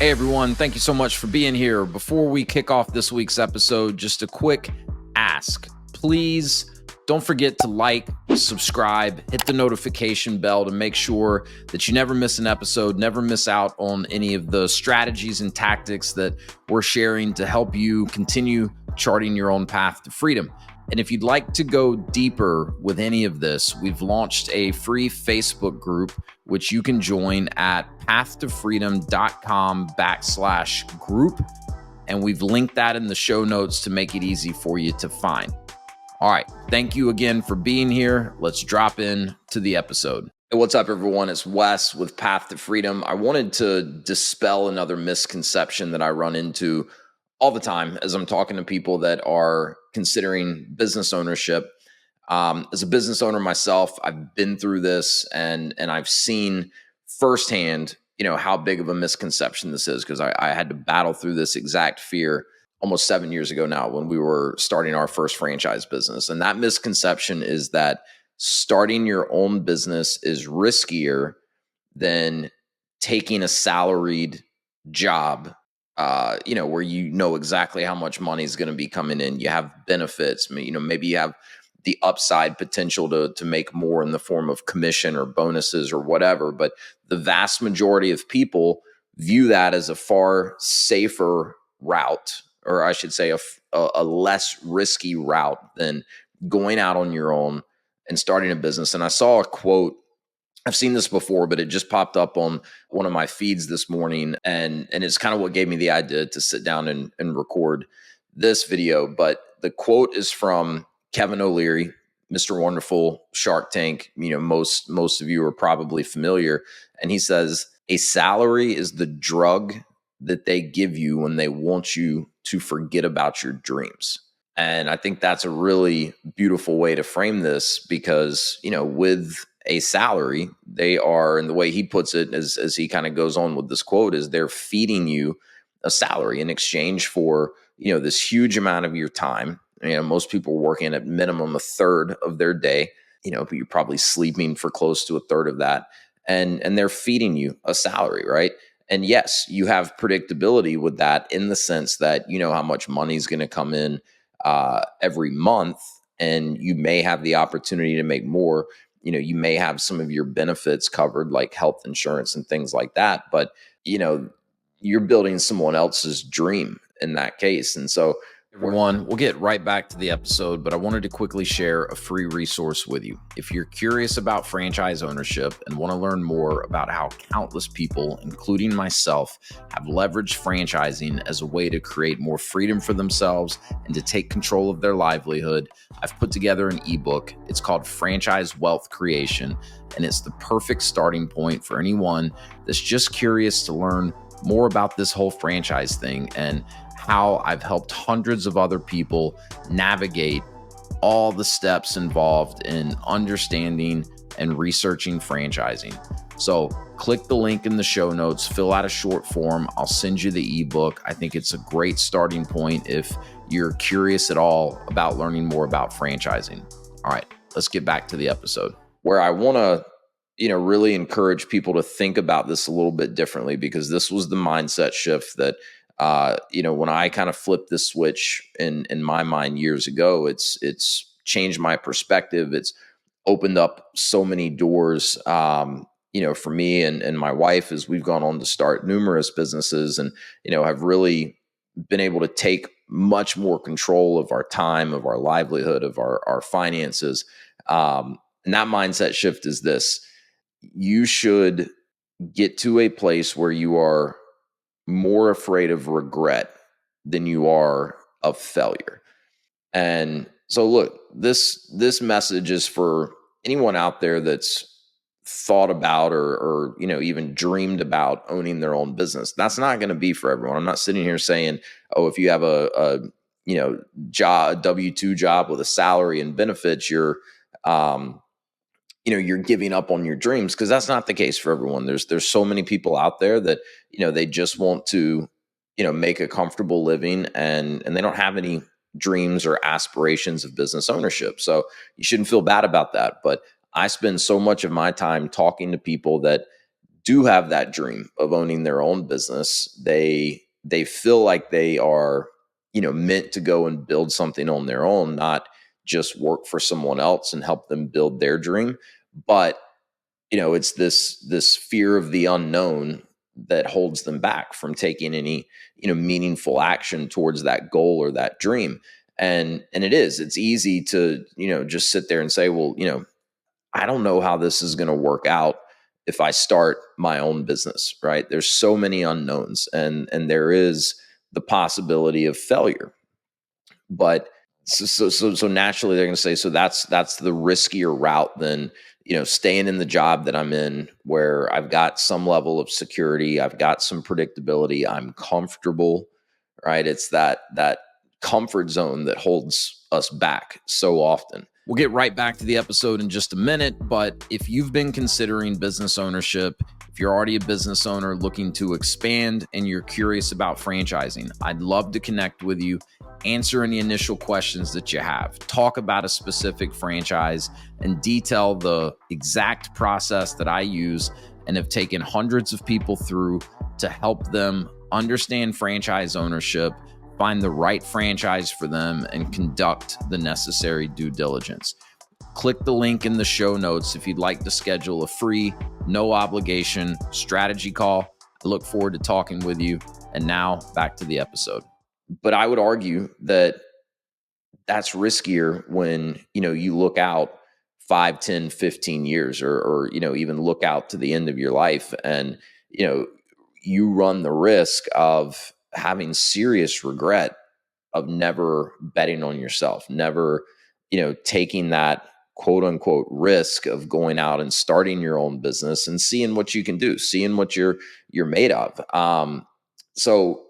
Hey everyone, thank you so much for being here. Before we kick off this week's episode, just a quick ask. Please don't forget to like, subscribe, hit the notification bell to make sure that you never miss an episode, never miss out on any of the strategies and tactics that we're sharing to help you continue charting your own path to freedom. And if you'd like to go deeper with any of this, we've launched a free Facebook group, which you can join at pathtofreedom.com/group. And we've linked that in the show notes to make it easy for you to find. All right. Thank you again for being here. Let's drop in to the episode. Hey, what's up, everyone? It's Wes with Path to Freedom. I wanted to dispel another misconception that I run into all the time as I'm talking to people that are considering business ownership. As a business owner myself, I've been through this and I've seen firsthand, how big of a misconception this is, because I had to battle through this exact fear almost 7 years ago now when we were starting our first franchise business. And that misconception is that starting your own business is riskier than taking a salaried job, where you know exactly how much money is going to be coming in. You have benefits, maybe you have the upside potential to make more in the form of commission or bonuses or whatever. But the vast majority of people view that as a far safer route, or I should say a less risky route than going out on your own and starting a business. And I saw a quote. I've seen this before, but it just popped up on one of my feeds this morning. And it's kind of what gave me the idea to sit down and record this video. But the quote is from Kevin O'Leary, Mr. Wonderful, Shark Tank. Most of you are probably familiar. And he says, a salary is the drug that they give you when they want you to forget about your dreams. And I think that's a really beautiful way to frame this because, with a salary, they are, and the way he puts it as he kind of goes on with this quote is they're feeding you a salary in exchange for, this huge amount of your time. Most people are working at minimum a third of their day, but you're probably sleeping for close to a third of that. And they're feeding you a salary, right? And yes, you have predictability with that in the sense that you know how much money is going to come in every month, and you may have the opportunity to make more. You may have some of your benefits covered, like health insurance and things like that. But, you're building someone else's dream in that case. And so, everyone, we'll get right back to the episode, but I wanted to quickly share a free resource with you. If you're curious about franchise ownership and want to learn more about how countless people, including myself, have leveraged franchising as a way to create more freedom for themselves and to take control of their livelihood, I've put together an ebook. It's called Franchise Wealth Creation, and it's the perfect starting point for anyone that's just curious to learn more about this whole franchise thing and how I've helped hundreds of other people navigate all the steps involved in understanding and researching franchising. So click the link in the show notes, fill out a short form. I'll send you the ebook. I think it's a great starting point if you're curious at all about learning more about franchising. All right, let's get back to the episode where I want to really encourage people to think about this a little bit differently, because this was the mindset shift that when I kind of flipped this switch in my mind years ago, it's changed my perspective. It's opened up so many doors, for me and my wife as we've gone on to start numerous businesses and, have really been able to take much more control of our time, of our livelihood, of our finances. And that mindset shift is this: you should get to a place where you are more afraid of regret than you are of failure. And so look, this message is for anyone out there that's thought about or even dreamed about owning their own business. That's not going to be for everyone. I'm not sitting here saying, oh, if you have a job, a W-2 job with a salary and benefits, you're giving up on your dreams, because that's not the case for everyone. There's so many people out there that, they just want to, make a comfortable living and they don't have any dreams or aspirations of business ownership. So you shouldn't feel bad about that. But I spend so much of my time talking to people that do have that dream of owning their own business, they feel like they are, meant to go and build something on their own, not just work for someone else and help them build their dream. But it's this fear of the unknown that holds them back from taking any meaningful action towards that goal or that dream. And it's easy to just sit there and say, well, I don't know how this is going to work out if I start my own business, right? There's so many unknowns, and there is the possibility of failure. But so naturally they're going to say, so that's the riskier route than staying in the job that I'm in, where I've got some level of security, I've got some predictability, I'm comfortable, right? It's that comfort zone that holds us back so often. We'll get right back to the episode in just a minute, but if you've been considering business ownership, if you're already a business owner looking to expand and you're curious about franchising, I'd love to connect with you, answer any initial questions that you have, talk about a specific franchise, and detail the exact process that I use and have taken hundreds of people through to help them understand franchise ownership, find the right franchise for them, and conduct the necessary due diligence. Click the link in the show notes if you'd like to schedule a free, no obligation strategy call. I look forward to talking with you. And now back to the episode. But I would argue that that's riskier when, you look out 5, 10, 15 years or even look out to the end of your life. And, you run the risk of having serious regret of never betting on yourself, never, taking that quote unquote risk of going out and starting your own business and seeing what you can do, seeing what you're made of. So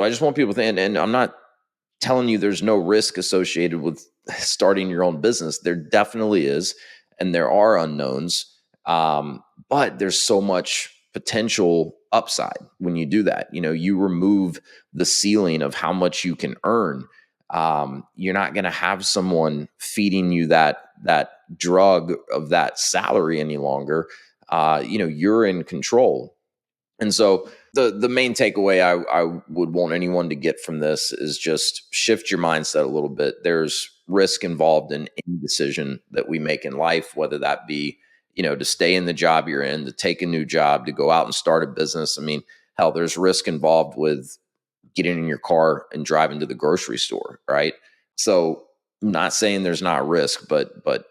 I just want people to think, and I'm not telling you there's no risk associated with starting your own business. There definitely is, and there are unknowns. But there's so much potential upside when you do that. You remove the ceiling of how much you can earn. You're not going to have someone feeding you that drug of that salary any longer. You're in control. And so the main takeaway I would want anyone to get from this is just shift your mindset a little bit. There's risk involved in any decision that we make in life, whether that be, to stay in the job you're in, to take a new job, to go out and start a business. I mean, hell, there's risk involved with getting in your car and driving to the grocery store, right? So I'm not saying there's not risk, but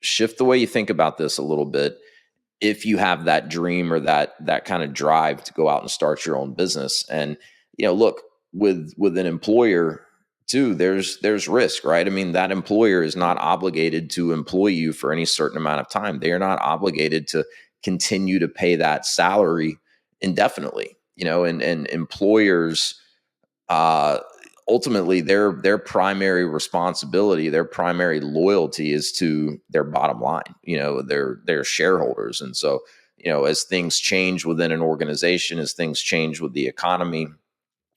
shift the way you think about this a little bit. If you have that dream or that kind of drive to go out and start your own business. And look, with an employer too, there's risk, right? I mean, that employer is not obligated to employ you for any certain amount of time. They are not obligated to continue to pay that salary indefinitely, and employers, ultimately their primary responsibility, their primary loyalty is to their bottom line, their shareholders. And so, as things change within an organization, as things change with the economy,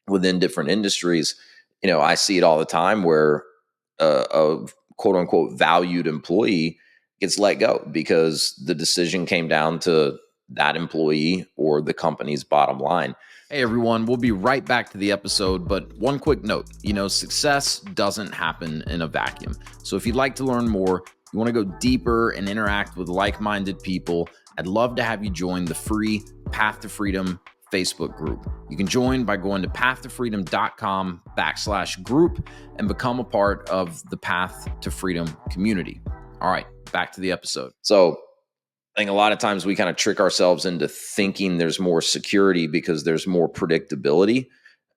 within different industries, I see it all the time where a quote unquote valued employee gets let go because the decision came down to that employee or the company's bottom line. Hey everyone, we'll be right back to the episode, but one quick note, success doesn't happen in a vacuum. So if you'd like to learn more, you want to go deeper and interact with like-minded people, I'd love to have you join the free Path to Freedom Facebook group. You can join by going to pathtofreedom.com/group and become a part of the Path to Freedom community. All right, back to the episode. So I think a lot of times we kind of trick ourselves into thinking there's more security because there's more predictability,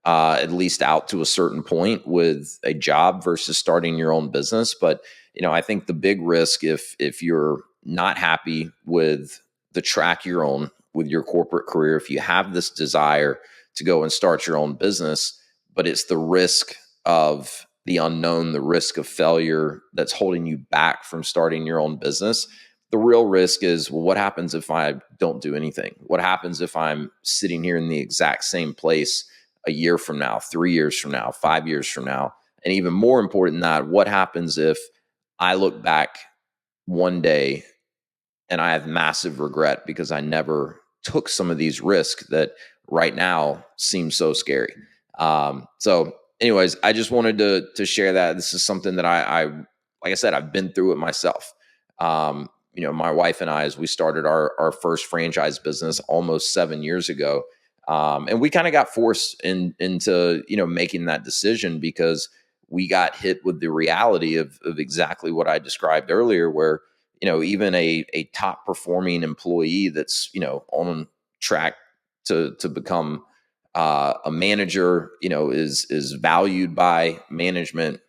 at least out to a certain point with a job versus starting your own business. But, I think the big risk, if you're not happy with the track you're on with your corporate career, if you have this desire to go and start your own business, but it's the risk of the unknown, the risk of failure that's holding you back from starting your own business. The real risk is, well, what happens if I don't do anything? What happens if I'm sitting here in the exact same place a year from now, 3 years from now, 5 years from now? And even more important than that, what happens if I look back one day and I have massive regret because I never took some of these risks that right now seem so scary. So anyways, I just wanted to share that. This is something that I like I said, I've been through it myself. My wife and I, as we started our first franchise business almost 7 years ago, and we kind of got forced into making that decision because we got hit with the reality of exactly what I described earlier, where even a top performing employee that's on track to become a manager, is valued by management,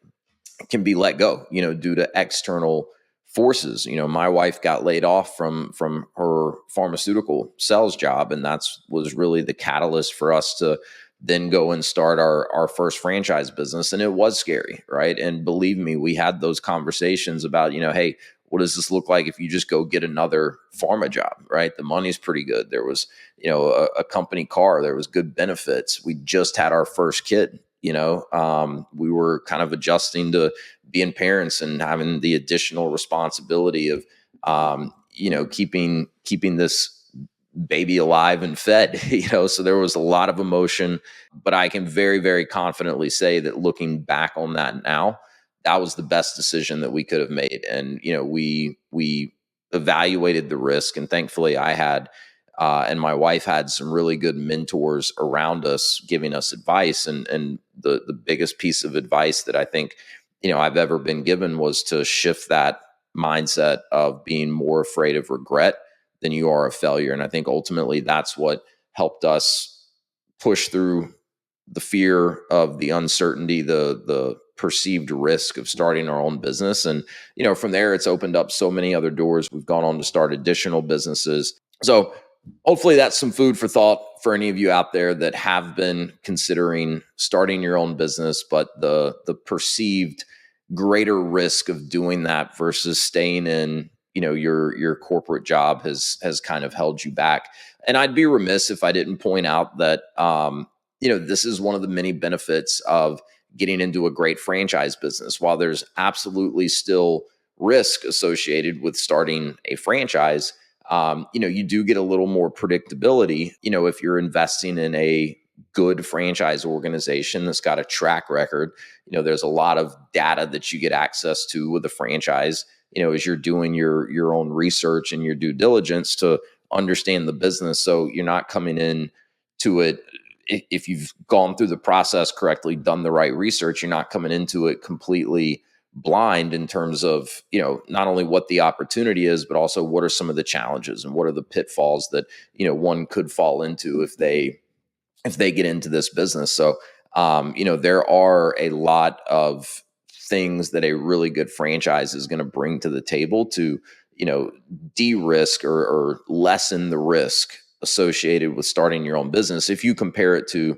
can be let go, due to external forces. My wife got laid off from her pharmaceutical sales job, and that's was really the catalyst for us to then go and start our first franchise business. And it was scary, right? And believe me, we had those conversations about, hey, what does this look like if you just go get another pharma job, right? The money's pretty good. There was, a company car. There was good benefits. We just had our first kid. We were kind of adjusting to being parents and having the additional responsibility of, keeping this baby alive and fed, so there was a lot of emotion, but I can very, very confidently say that looking back on that now, that was the best decision that we could have made. And, we evaluated the risk, and thankfully I had, and my wife had some really good mentors around us giving us advice. And the biggest piece of advice that I think, I've ever been given was to shift that mindset of being more afraid of regret than you are a failure. And I think ultimately that's what helped us push through the fear of the uncertainty, the perceived risk of starting our own business. And, from there, it's opened up so many other doors. We've gone on to start additional businesses. So hopefully that's some food for thought for any of you out there that have been considering starting your own business, but the perceived greater risk of doing that versus staying in your corporate job has kind of held you back. And I'd be remiss if I didn't point out that this is one of the many benefits of getting into a great franchise business. While there's absolutely still risk associated with starting a franchise, you do get a little more predictability, if you're investing in a good franchise organization that's got a track record. There's a lot of data that you get access to with a franchise, as you're doing your own research and your due diligence to understand the business. So you're not coming in to it, if you've gone through the process correctly, done the right research, you're not coming into it completely blind in terms of, not only what the opportunity is, but also what are some of the challenges and what are the pitfalls that, one could fall into if they get into this business. So, there are a lot of things that a really good franchise is going to bring to the table to, de-risk or lessen the risk associated with starting your own business. If you compare it to,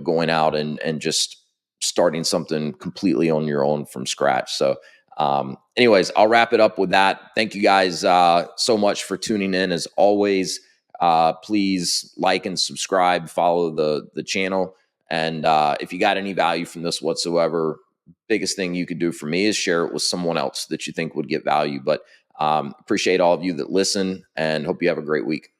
going out and just starting something completely on your own from scratch. So, anyways, I'll wrap it up with that. Thank you guys so much for tuning in. As always, please like and subscribe, follow the channel. And if you got any value from this whatsoever, biggest thing you could do for me is share it with someone else that you think would get value. But appreciate all of you that listen, and hope you have a great week.